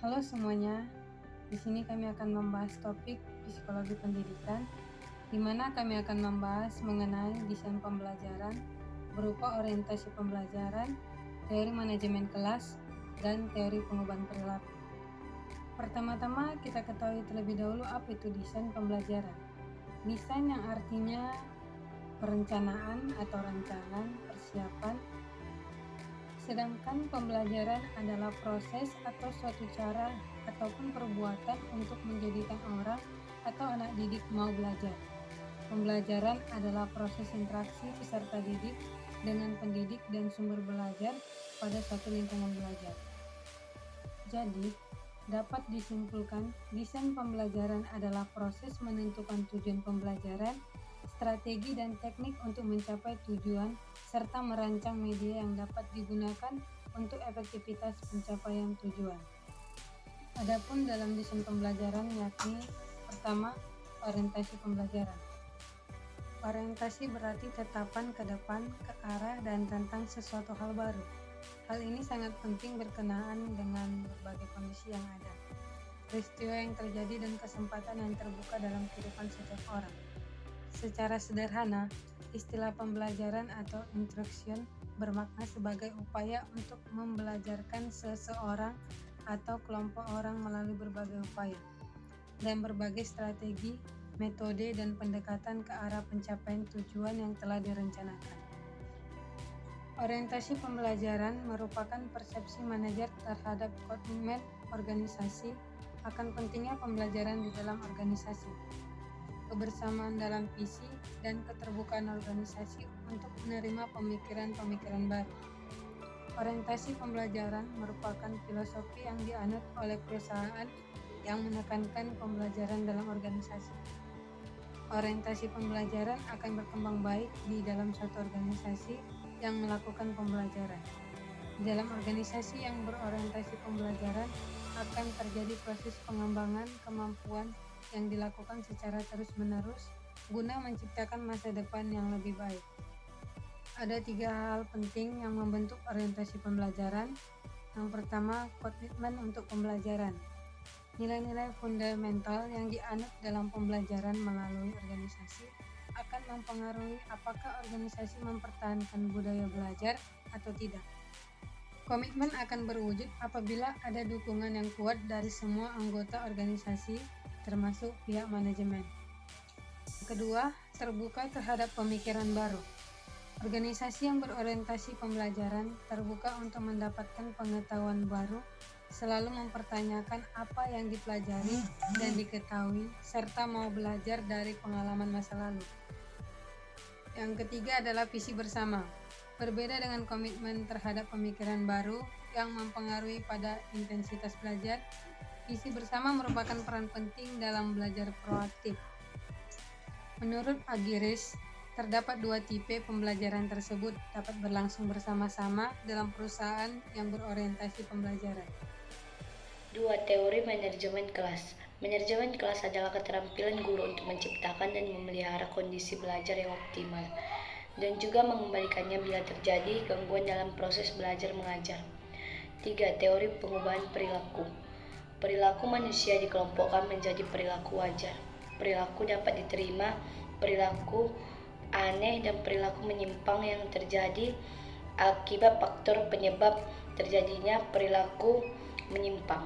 Halo semuanya, di sini kami akan membahas topik psikologi pendidikan, di mana kami akan membahas mengenai desain pembelajaran berupa orientasi pembelajaran, teori manajemen kelas, dan teori pengubahan perilaku. Pertama-tama kita ketahui terlebih dahulu apa itu desain pembelajaran. Desain yang artinya perencanaan atau rancangan, persiapan, sedangkan pembelajaran adalah proses atau suatu cara ataupun perbuatan untuk menjadikan orang atau anak didik mau belajar. Pembelajaran adalah proses interaksi peserta didik dengan pendidik dan sumber belajar pada suatu lingkungan belajar. Jadi, dapat disimpulkan, desain pembelajaran adalah proses menentukan tujuan pembelajaran, strategi dan teknik untuk mencapai tujuan, serta merancang media yang dapat digunakan untuk efektivitas pencapaian tujuan. Adapun dalam desain pembelajaran yakni pertama, orientasi pembelajaran. Orientasi berarti tetapan ke depan, ke arah, dan tentang sesuatu hal baru. Hal ini sangat penting berkenaan dengan berbagai kondisi yang ada, peristiwa yang terjadi dan kesempatan yang terbuka dalam kehidupan setiap orang. Secara sederhana, istilah pembelajaran atau instruction bermakna sebagai upaya untuk membelajarkan seseorang atau kelompok orang melalui berbagai upaya dan berbagai strategi, metode, dan pendekatan ke arah pencapaian tujuan yang telah direncanakan. Orientasi pembelajaran merupakan persepsi manajer terhadap komitmen organisasi akan pentingnya pembelajaran di dalam organisasi, kebersamaan dalam visi, dan keterbukaan organisasi untuk menerima pemikiran-pemikiran baru. Orientasi pembelajaran merupakan filosofi yang dianut oleh perusahaan yang menekankan pembelajaran dalam organisasi. Orientasi pembelajaran akan berkembang baik di dalam suatu organisasi yang melakukan pembelajaran. Di dalam organisasi yang berorientasi pembelajaran akan terjadi proses pengembangan kemampuan yang dilakukan secara terus-menerus guna menciptakan masa depan yang lebih baik. Ada 3 hal penting yang membentuk orientasi pembelajaran. Yang pertama, komitmen untuk pembelajaran. Nilai-nilai fundamental yang dianut dalam pembelajaran melalui organisasi akan mempengaruhi apakah organisasi mempertahankan budaya belajar atau tidak. Komitmen akan berwujud apabila ada dukungan yang kuat dari semua anggota organisasi, termasuk pihak manajemen. Kedua, terbuka terhadap pemikiran baru. Organisasi yang berorientasi pembelajaran terbuka untuk mendapatkan pengetahuan baru, selalu mempertanyakan apa yang dipelajari dan diketahui, serta mau belajar dari pengalaman masa lalu. Yang ketiga adalah visi bersama. Berbeda dengan komitmen terhadap pemikiran baru yang mempengaruhi pada intensitas belajar, visi bersama merupakan peran penting dalam belajar proaktif. Menurut Agiris, terdapat 2 tipe pembelajaran tersebut dapat berlangsung bersama-sama dalam perusahaan yang berorientasi pembelajaran. 2. Teori manajemen kelas. Manajemen kelas adalah keterampilan guru untuk menciptakan dan memelihara kondisi belajar yang optimal, dan juga mengembalikannya bila terjadi gangguan dalam proses belajar mengajar. 3. Teori pengubahan perilaku. Perilaku manusia dikelompokkan menjadi perilaku wajar, perilaku dapat diterima, perilaku aneh, dan perilaku menyimpang yang terjadi akibat faktor penyebab terjadinya perilaku menyimpang.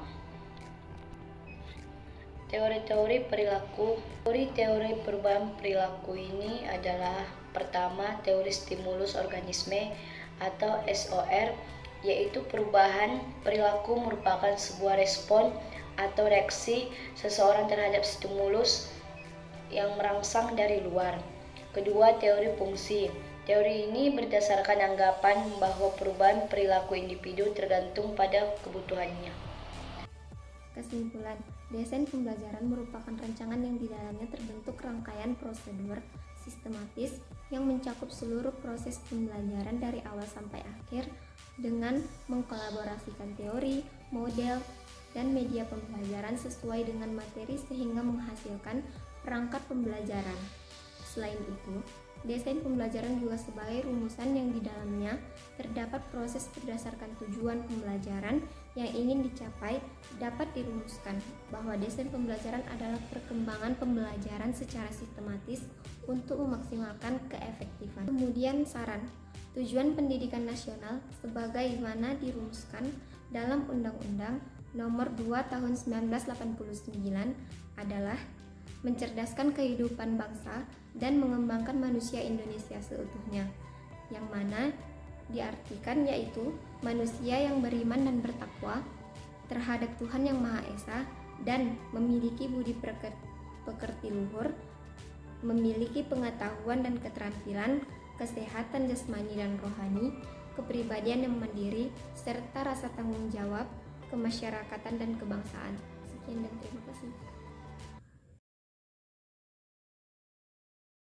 Teori-teori perilaku. Teori perubahan perilaku ini adalah pertama, teori stimulus organisme atau SOR, yaitu perubahan perilaku merupakan sebuah respon atau reaksi seseorang terhadap stimulus yang merangsang dari luar. Kedua, teori fungsi. Teori ini berdasarkan anggapan bahwa perubahan perilaku individu tergantung pada kebutuhannya. Kesimpulan, desain pembelajaran merupakan rancangan yang di dalamnya terbentuk rangkaian prosedur sistematis yang mencakup seluruh proses pembelajaran dari awal sampai akhir dengan mengkolaborasikan teori, model, dan media pembelajaran sesuai dengan materi sehingga menghasilkan perangkat pembelajaran. Selain itu, Desain pembelajaran juga sebagai rumusan yang di dalamnya terdapat proses berdasarkan tujuan pembelajaran yang ingin dicapai dapat dirumuskan bahwa desain pembelajaran adalah perkembangan pembelajaran secara sistematis untuk memaksimalkan keefektifan. Kemudian saran, tujuan pendidikan nasional sebagaimana dirumuskan dalam Undang-Undang Nomor 2 Tahun 1989 adalah mencerdaskan kehidupan bangsa dan mengembangkan manusia Indonesia seutuhnya, yang mana diartikan yaitu manusia yang beriman dan bertakwa terhadap Tuhan Yang Maha Esa dan memiliki budi pekerti luhur, memiliki pengetahuan dan keterampilan, kesehatan jasmani dan rohani, kepribadian yang mandiri, serta rasa tanggung jawab, kemasyarakatan dan kebangsaan. Sekian dan terima kasih.